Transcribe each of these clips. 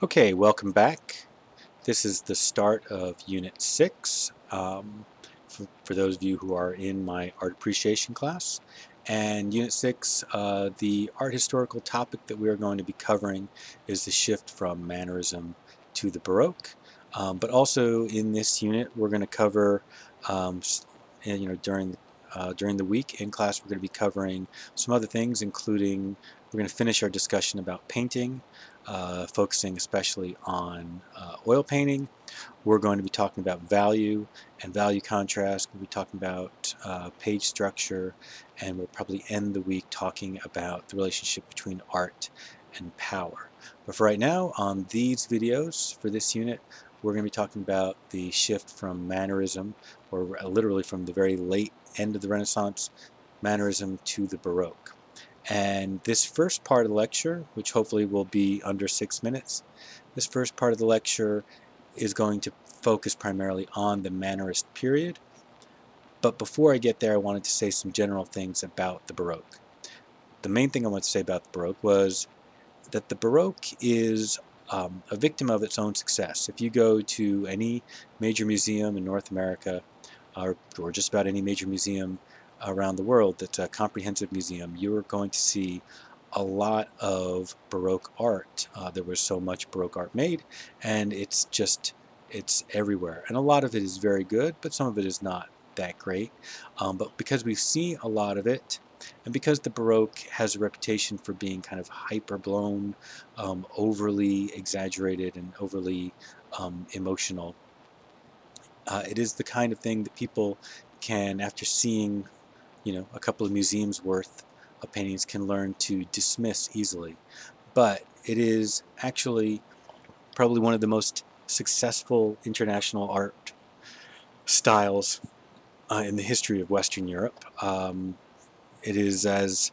Okay, welcome back. This is the start of Unit 6 for those of you who are in my art appreciation class. And Unit 6, the art historical topic that we are going to be covering is the shift from Mannerism to the Baroque. But also in this unit, we're going to cover, during the week in class, we're going to be covering some other things, including we're going to finish our discussion about painting, focusing especially on oil painting. We're going to be talking about value and value contrast. We'll be talking about page structure, and we'll probably end the week talking about the relationship between art and power. But for right now, on these videos for this unit, we're going to be talking about the shift from Mannerism, or literally from the very late end of the Renaissance, Mannerism to the Baroque. And this first part of the lecture, which hopefully will be under 6 minutes, this first part of the lecture is going to focus primarily on the Mannerist period. But before I get there, I wanted to say some general things about the Baroque. The main thing I wanted to say about the Baroque was that the Baroque is a victim of its own success. If you go to any major museum in North America, or just about any major museum around the world that's a comprehensive museum, you're going to see a lot of Baroque art. There was so much Baroque art made, and it's everywhere. And a lot of it is very good, but some of it is not that great. But because we've seen a lot of it, and because the Baroque has a reputation for being kind of hyperblown, overly exaggerated, and overly emotional, it is the kind of thing that people can, after seeing, a couple of museums worth of paintings, can learn to dismiss easily. But it is actually probably one of the most successful international art styles in the history of Western Europe. It is as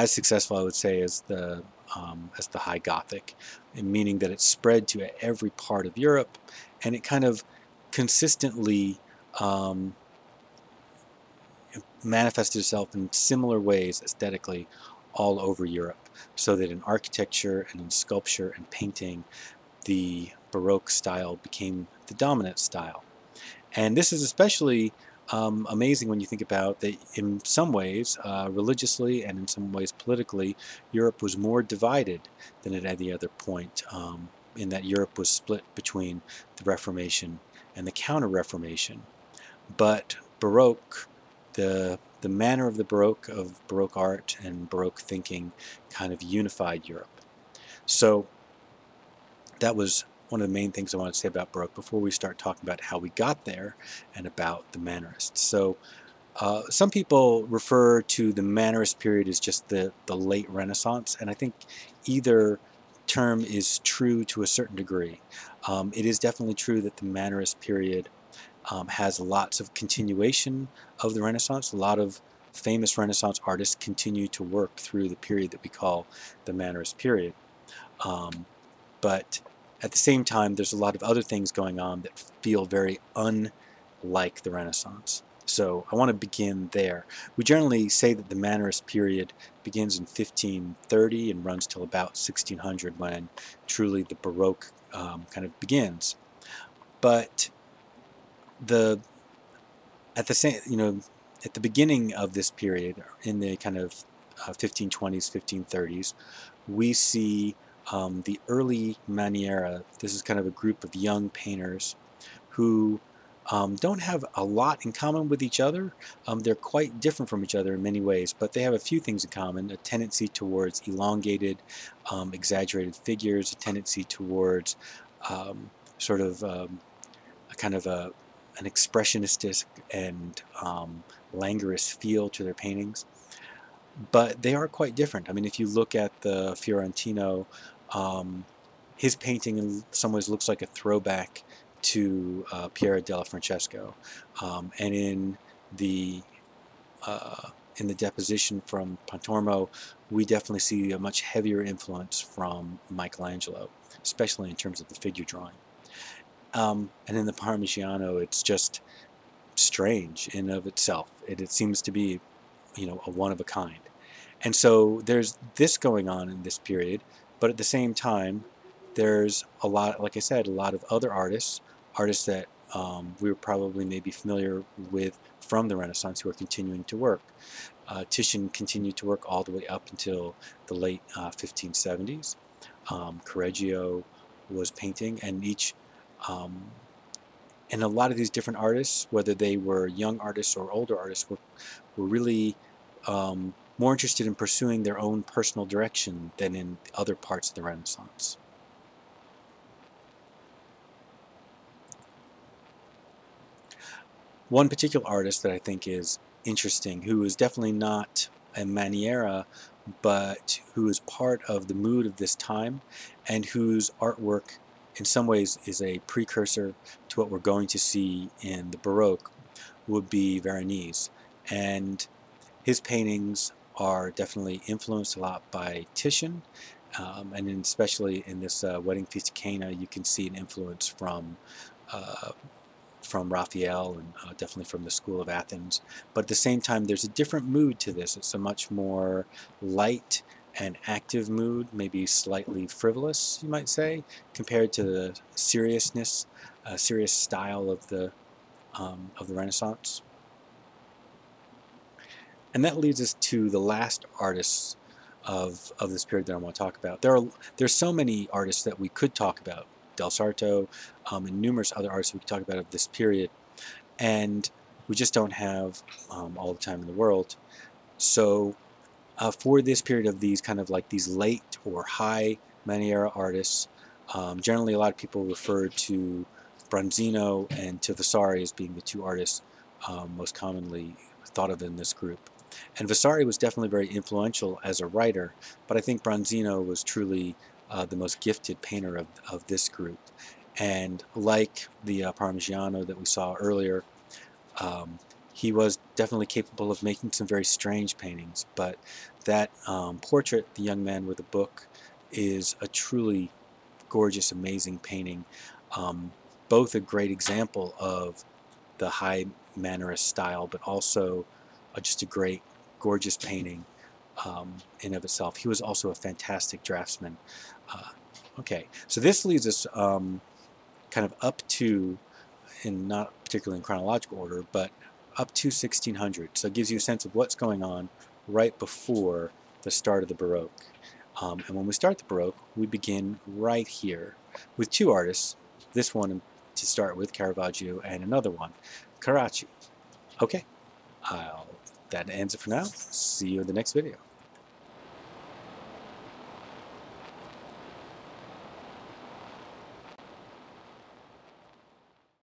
successful, I would say, as the High Gothic, meaning that it's spread to every part of Europe, and it kind of consistently um, manifested itself in similar ways aesthetically all over Europe, so that in architecture and in sculpture and painting, the Baroque style became the dominant style. And this is especially amazing when you think about that in some ways, religiously and in some ways politically, Europe was more divided than at any other point, in that Europe was split between the Reformation and the Counter-Reformation. But Baroque, the manner of the Baroque, of Baroque art and Baroque thinking, kind of unified Europe. So that was one of the main things I want to say about Baroque before we start talking about how we got there and about the Mannerists. So some people refer to the Mannerist period as just the late Renaissance, and I think either term is true to a certain degree. It is definitely true that the Mannerist period has lots of continuation of the Renaissance. A lot of famous Renaissance artists continue to work through the period that we call the Mannerist period. But at the same time, there's a lot of other things going on that feel very unlike the Renaissance. So I want to begin there. We generally say that the Mannerist period begins in 1530 and runs till about 1600, when truly the Baroque kind of begins. But the at the same, at the beginning of this period, in the kind of 1520s, 1530s, we see the early Maniera. This is kind of a group of young painters who don't have a lot in common with each other. They're quite different from each other in many ways, but they have a few things in common: a tendency towards elongated, exaggerated figures, a tendency towards sort of a kind of an expressionistic and languorous feel to their paintings. But they are quite different. I mean, if you look at the Fiorentino, his painting in some ways looks like a throwback to Piero della Francesco, and in the deposition from Pontormo, we definitely see a much heavier influence from Michelangelo, especially in terms of the figure drawing. And in the Parmigiano, it's just strange in of itself. It seems to be, a one of a kind. And so there's this going on in this period, but at the same time, there's a lot, like I said, a lot of other artists that we were probably maybe familiar with from the Renaissance who are continuing to work. Titian continued to work all the way up until the late 1570s. Correggio was painting, and um, and a lot of these different artists, whether they were young artists or older artists, were really more interested in pursuing their own personal direction than in other parts of the Renaissance. One particular artist that I think is interesting, who is definitely not a Maniera, but who is part of the mood of this time, and whose artwork in some ways is a precursor to what we're going to see in the Baroque, would be Veronese. And his paintings are definitely influenced a lot by Titian, and especially in this Wedding Feast of Cana, you can see an influence uh, from Raphael, and definitely from the School of Athens. But at the same time, there's a different mood to this. It's a much more light and active mood, maybe slightly frivolous, you might say, compared to the seriousness, serious style of the Renaissance. And that leads us to the last artists of this period that I want to talk about. There's so many artists that we could talk about, Del Sarto, and numerous other artists we could talk about of this period, and we just don't have all the time in the world. So for this period of these kind of like these late or high Maniera artists, generally a lot of people refer to Bronzino and to Vasari as being the two artists most commonly thought of in this group. And Vasari was definitely very influential as a writer, but I think Bronzino was truly the most gifted painter of this group. And like the Parmigiano that we saw earlier, um, he was definitely capable of making some very strange paintings, but that portrait, The Young Man with a Book, is a truly gorgeous, amazing painting. Um, Both a great example of the high Mannerist style, but also just a great, gorgeous painting in of itself. He was also a fantastic draftsman. Uh, okay, so this leads us kind of up to, in not particularly in chronological order, but up to 1600. So it gives you a sense of what's going on right before the start of the Baroque. And when we start the Baroque, we begin right here with two artists, this one to start with, Caravaggio, and another one, Carracci. Okay, that ends it for now. See you in the next video.